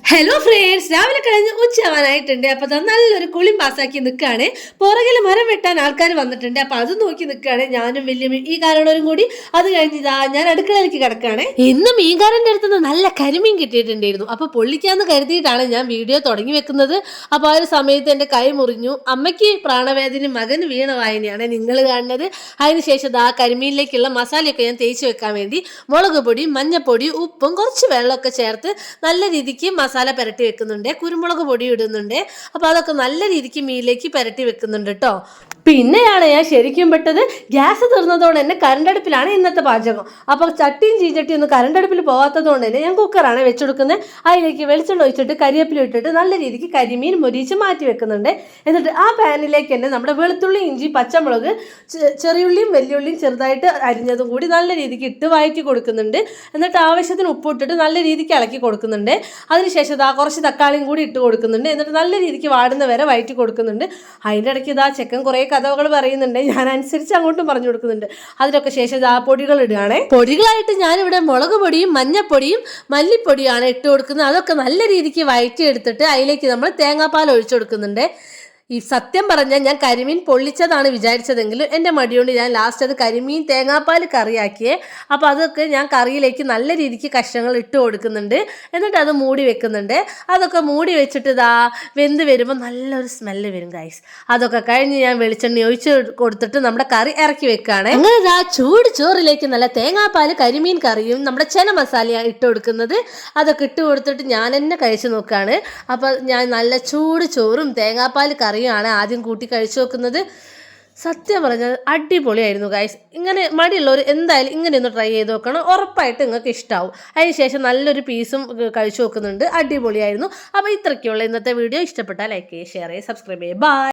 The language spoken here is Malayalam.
ഹലോ ഫ്രണ്ട്സ്, രാവിലെ കഴിഞ്ഞ് ഉച്ചയാവാനായിട്ടുണ്ട്. അപ്പൊ നല്ലൊരു കുളി പാസ്സാക്കി നിൽക്കുകയാണ്. പുറകിൽ മരം വെട്ടാൻ ആൾക്കാർ വന്നിട്ടുണ്ട്. അപ്പൊ അത് നോക്കി നിൽക്കുകയാണ് ഞാനും വലിയ ഈ കാരണവരും കൂടി. അത് കഴിഞ്ഞിതാ ഞാൻ അടുക്കളയിലേക്ക് കിടക്കുകയാണ്. ഇന്ന് മീൻകാരൻ്റെ അടുത്ത് നല്ല കരിമീൻ കിട്ടിയിട്ടുണ്ടായിരുന്നു. അപ്പൊ പൊള്ളിക്കാന്ന് കരുതിയിട്ടാണ് ഞാൻ വീഡിയോ തുടങ്ങി വെക്കുന്നത്. അപ്പൊ ആ ഒരു സമയത്ത് എൻ്റെ കൈ മുറിഞ്ഞു. അമ്മയ്ക്ക് പ്രാണവേദന, മകന് വീണ വായനയാണ് നിങ്ങൾ കാണുന്നത്. അതിനുശേഷം ആ കരിമീനിലേക്കുള്ള മസാലയൊക്കെ ഞാൻ തേച്ച് വെക്കാൻ വേണ്ടി മുളക് പൊടി, മഞ്ഞപ്പൊടി, ഉപ്പും കുറച്ച് വെള്ളമൊക്കെ ചേർത്ത് നല്ല രീതിക്ക് മസാല പുരട്ടി വെക്കുന്നുണ്ട്. കുരുമുളക് പൊടി ഇടുന്നുണ്ട്. അപ്പോൾ അതൊക്കെ നല്ല രീതിക്ക് മീനിലേക്ക് പുരട്ടി വെക്കുന്നുണ്ട് കേട്ടോ. പിന്നെയാണ് ഞാൻ ശരിക്കും പെട്ടത്. ഗ്യാസ് തീർന്നതുകൊണ്ട് തന്നെ കരണ്ടടുപ്പിലാണ് ഇന്നത്തെ പാചകം. അപ്പോൾ ചട്ടിയും ചീഞ്ചട്ടിയും ഒന്നും കരണ്ടടുപ്പിൽ പോകാത്തതുകൊണ്ട് തന്നെ ഞാൻ കുക്കറാണ് വെച്ചെടുക്കുന്നത്. അതിലേക്ക് വെളിച്ചെണ്ണ ഒഴിച്ചിട്ട് കരിവേപ്പില ഇട്ടിട്ട് നല്ല രീതിക്ക് കരിമീൻ മൊരിച്ച് മാറ്റി വെക്കുന്നുണ്ട്. എന്നിട്ട് ആ പാനിലേക്ക് തന്നെ നമ്മുടെ വെളുത്തുള്ളി, ഇഞ്ചി, പച്ചമുളക്, ചെറിയുള്ളിയും വലിയുള്ളിയും ചെറുതായിട്ട് അരിഞ്ഞതും കൂടി നല്ല രീതിക്ക് ഇട്ട് വഴറ്റി കൊടുക്കുന്നുണ്ട്. എന്നിട്ട് ആവശ്യത്തിന് ഉപ്പ് ഇട്ടിട്ട് നല്ല രീതിക്ക് ഇളക്കി കൊടുക്കുന്നുണ്ട്. അതിനുശേഷം കുറച്ച് തക്കാളിയും കൂടി ഇട്ട് കൊടുക്കുന്നുണ്ട്. എന്നിട്ട് നല്ല രീതിക്ക് വാടുന്ന വരെ വഴറ്റി കൊടുക്കുന്നുണ്ട്. അതിൻ്റെ ഇടയ്ക്ക് ചെക്കൻ കുറേ കഥകൾ പറയുന്നുണ്ട്. ഞാൻ അനുസരിച്ച് അങ്ങോട്ടും പറഞ്ഞു കൊടുക്കുന്നുണ്ട്. അതിനൊക്കെ ശേഷം പൊടികൾ ഇടുകയാണ്. പൊടികളായിട്ട് ഞാനിവിടെ മുളക് പൊടിയും മഞ്ഞപ്പൊടിയും മല്ലിപ്പൊടിയാണ് ഇട്ട് കൊടുക്കുന്നത്. അതൊക്കെ നല്ല രീതിക്ക് വഴറ്റി എടുത്തിട്ട് അതിലേക്ക് നമ്മൾ തേങ്ങാപ്പാൽ ഒഴിച്ചു കൊടുക്കുന്നുണ്ട്. ഈ സത്യം പറഞ്ഞാൽ ഞാൻ കരിമീൻ പൊള്ളിച്ചതാണ് വിചാരിച്ചതെങ്കിലും എൻ്റെ മടിയോണ്ട് ഞാൻ ലാസ്റ്റ് അത് കരിമീൻ തേങ്ങാപ്പാൽ കറിയാക്കിയേ. അപ്പോൾ അതൊക്കെ ഞാൻ കറിയിലേക്ക് നല്ല രീതിക്ക് കഷ്ണങ്ങൾ ഇട്ട് കൊടുക്കുന്നുണ്ട്. എന്നിട്ട് അത് മൂടി വെക്കുന്നുണ്ട്. അതൊക്കെ മൂടി വെച്ചിട്ട് വെന്ത് വരുമ്പോൾ നല്ലൊരു സ്മെല്ല് വരും ഗൈസ്. അതൊക്കെ കഴിഞ്ഞ് ഞാൻ വെളിച്ചെണ്ണ ഒഴിച്ച് കൊടുത്തിട്ട് നമ്മുടെ കറി ഇറക്കി വെക്കുകയാണ്. അങ്ങനെ ചൂട് ചോറിലേക്ക് നല്ല തേങ്ങാപ്പാൽ കരിമീൻ കറിയും നമ്മുടെ ചെന മസാല ഇട്ട് കൊടുക്കുന്നത്. അതൊക്കെ ഇട്ട് കൊടുത്തിട്ട് ഞാൻ തന്നെ കഴിച്ചു നോക്കുകയാണ്. അപ്പോൾ ഞാൻ നല്ല ചൂട് ചോറും തേങ്ങാപ്പാൽ കറിയാണ് ആദ്യം കൂട്ടി കഴിച്ചു നോക്കുന്നത്. സത്യം പറഞ്ഞാൽ അടിപൊളിയായിരുന്നു ഗൈസ്. ഇങ്ങനെ മടിയുള്ളവർ എന്തായാലും ഇങ്ങനെ ഒന്ന് ട്രൈ ചെയ്ത് നോക്കണം. ഉറപ്പായിട്ട് നിങ്ങൾക്ക് ഇഷ്ടമാവും. അതിനുശേഷം നല്ലൊരു പീസും കഴിച്ചു നോക്കുന്നുണ്ട്. അടിപൊളിയായിരുന്നു. അപ്പോൾ ഇത്രയ്ക്കുള്ള ഇന്നത്തെ വീഡിയോ. ഇഷ്ടപ്പെട്ടാൽ ലൈക്ക് ചെയ്യുക, ഷെയർ ചെയ്യുക, സബ്സ്ക്രൈബ് ചെയ്യുക. ബൈ.